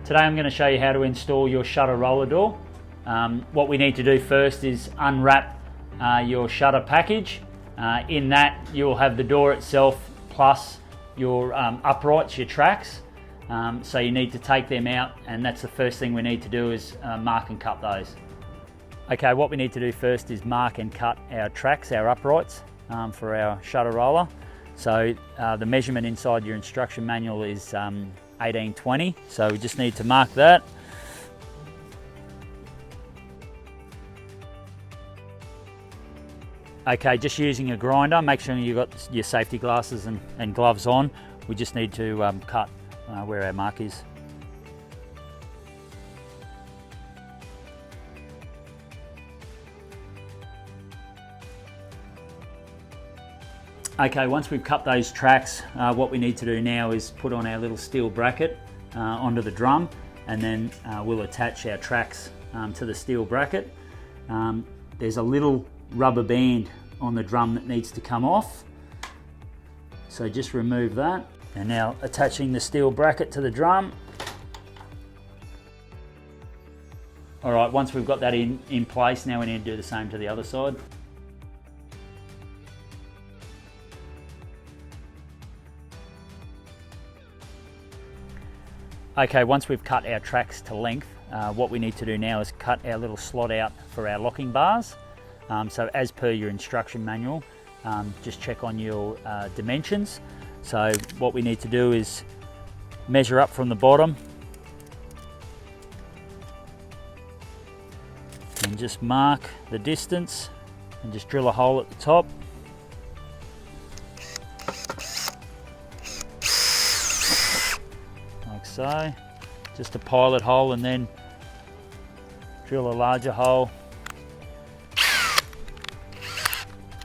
Today I'm going to show you how to install your shutter roller door. What we need to do first is unwrap your shutter package. In that you'll have the door itself plus your uprights, your tracks. So you need to take them out, and that's the first thing we need to do is mark and cut those. Okay, what we need to do first is mark and cut our tracks, our uprights for our shutter roller. So the measurement inside your instruction manual is 1820, so we just need to mark that. Okay, just using a grinder, make sure you've got your safety glasses and gloves on. We just need to cut where our mark is. Okay, once we've cut those tracks, what we need to do now is put on our little steel bracket onto the drum, and then we'll attach our tracks to the steel bracket. There's a little rubber band on the drum that needs to come off, so just remove that. And now attaching the steel bracket to the drum. Alright, once we've got that in place, now we need to do the same to the other side. Okay, once we've cut our tracks to length, what we need to do now is cut our little slot out for our locking bars. So as per your instruction manual, just check on your dimensions. So what we need to do is measure up from the bottom and just mark the distance and just drill a hole at the top. Like so, just a pilot hole, and then drill a larger hole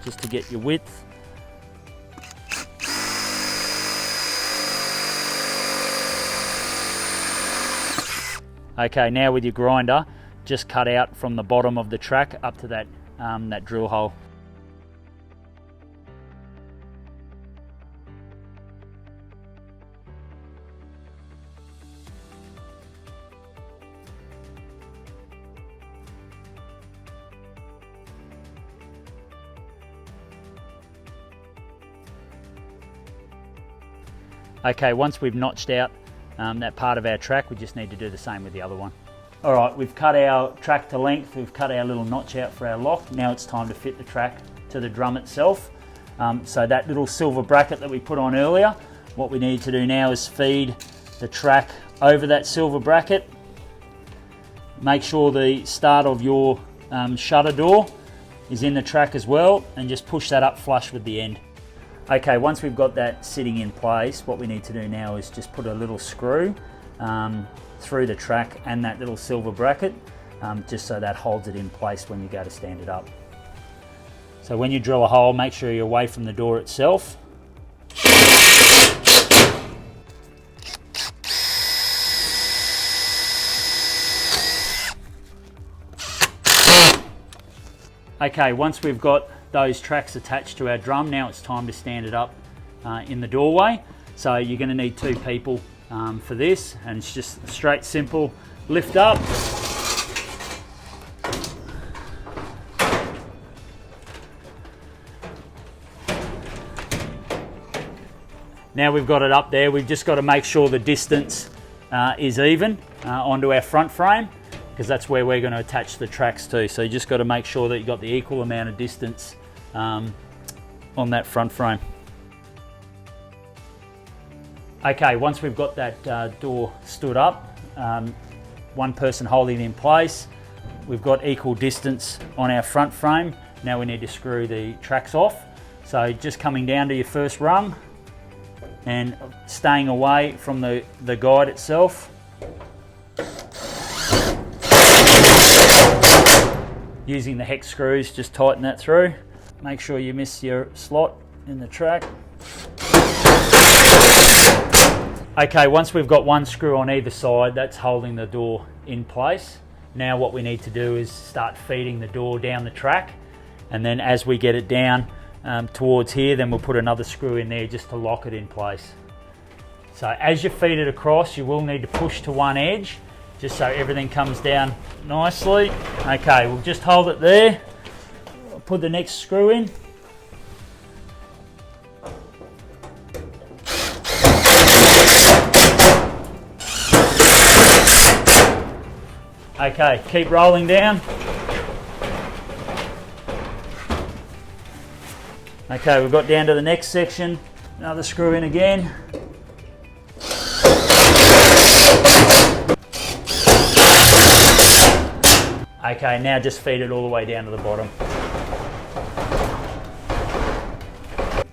just to get your width. Okay, now with your grinder, just cut out from the bottom of the track up to that, that drill hole. Okay, once we've notched out that part of our track, we just need to do the same with the other one. Alright, we've cut our track to length, we've cut our little notch out for our lock. Now it's time to fit the track to the drum itself. So that little silver bracket that we put on earlier, what we need to do now is feed the track over that silver bracket. Make sure the start of your shutter door is in the track as well, and just push that up flush with the end. Okay, once we've got that sitting in place, what we need to do now is just put a little screw through the track and that little silver bracket, just so that holds it in place when you go to stand it up. So when you drill a hole, make sure you're away from the door itself. Okay, once we've got those tracks attached to our drum, now it's time to stand it up in the doorway. So you're going to need two people for this, and it's just straight, simple lift up. Now we've got it up there, we've just got to make sure the distance is even onto our front frame, because that's where we're going to attach the tracks to. So you just got to make sure that you've got the equal amount of distance on that front frame. Okay, once we've got that door stood up, one person holding it in place, we've got equal distance on our front frame. Now we need to screw the tracks off. So just coming down to your first rung and staying away from the guide itself. Using the hex screws, just tighten that through. Make sure you miss your slot in the track. Okay, once we've got one screw on either side, that's holding the door in place. Now what we need to do is start feeding the door down the track, and then as we get it down towards here, then we'll put another screw in there just to lock it in place. So as you feed it across, you will need to push to one edge, just so everything comes down nicely. Okay, we'll just hold it there. I'll put the next screw in. Okay, keep rolling down. Okay, we've got down to the next section. Another screw in again. Okay, now just feed it all the way down to the bottom.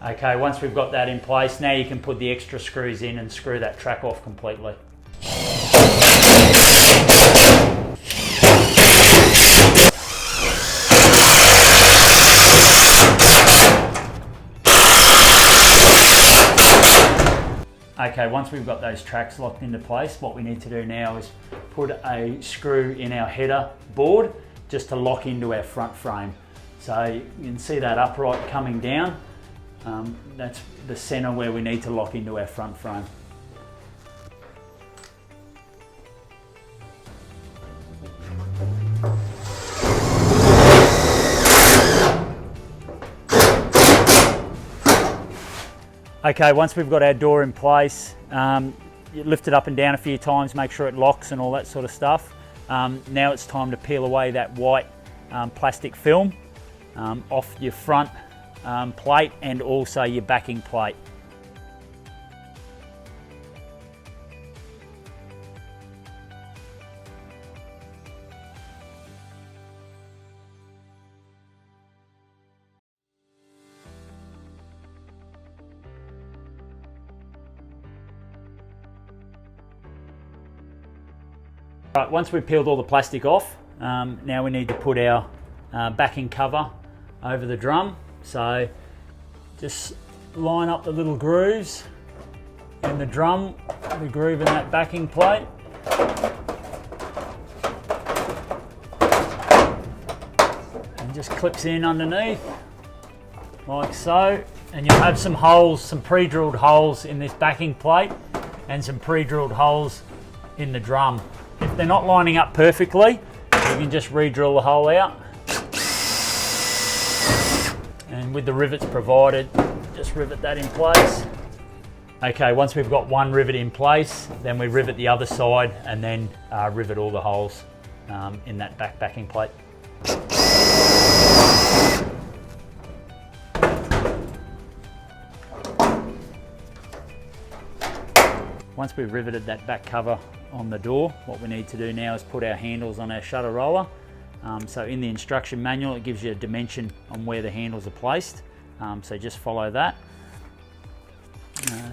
Okay, once we've got that in place, now you can put the extra screws in and screw that track off completely. Okay, once we've got those tracks locked into place, what we need to do now is put a screw in our header board just to lock into our front frame. So you can see that upright coming down. That's the center where we need to lock into our front frame. Okay, once we've got our door in place, you lift it up and down a few times, make sure it locks and all that sort of stuff. Now it's time to peel away that white plastic film off your front plate and also your backing plate. Right, once we've peeled all the plastic off, now we need to put our backing cover over the drum. So just line up the little grooves in the drum, the groove in that backing plate. And just clips in underneath, like so. And you'll have some holes, some pre-drilled holes in this backing plate and some pre-drilled holes in the drum. If they're not lining up perfectly, you can just re-drill the hole out. And with the rivets provided, just rivet that in place. Okay, once we've got one rivet in place, then we rivet the other side and then rivet all the holes in that backing plate. Once we've riveted that back cover on the door, what we need to do now is put our handles on our shutter roller. So in the instruction manual, it gives you a dimension on where the handles are placed. So just follow that.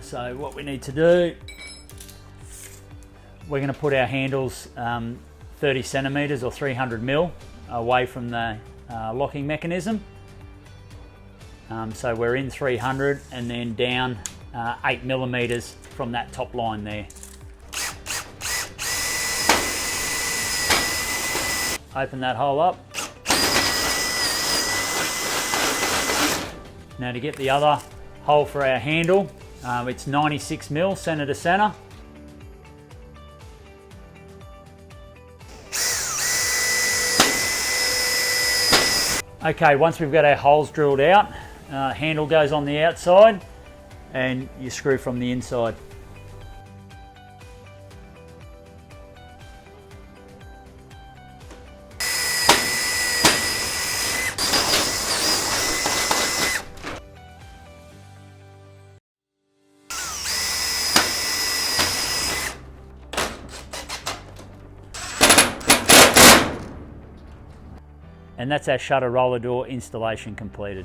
So what we need to do, we're going to put our handles 30 centimeters or 300 mil away from the locking mechanism. So we're in 300 and then down 8 millimeters from that top line there. Open that hole up. Now to get the other hole for our handle, it's 96 mil center to center. Okay, once we've got our holes drilled out, handle goes on the outside and you screw from the inside. And that's our shutter roller door installation completed.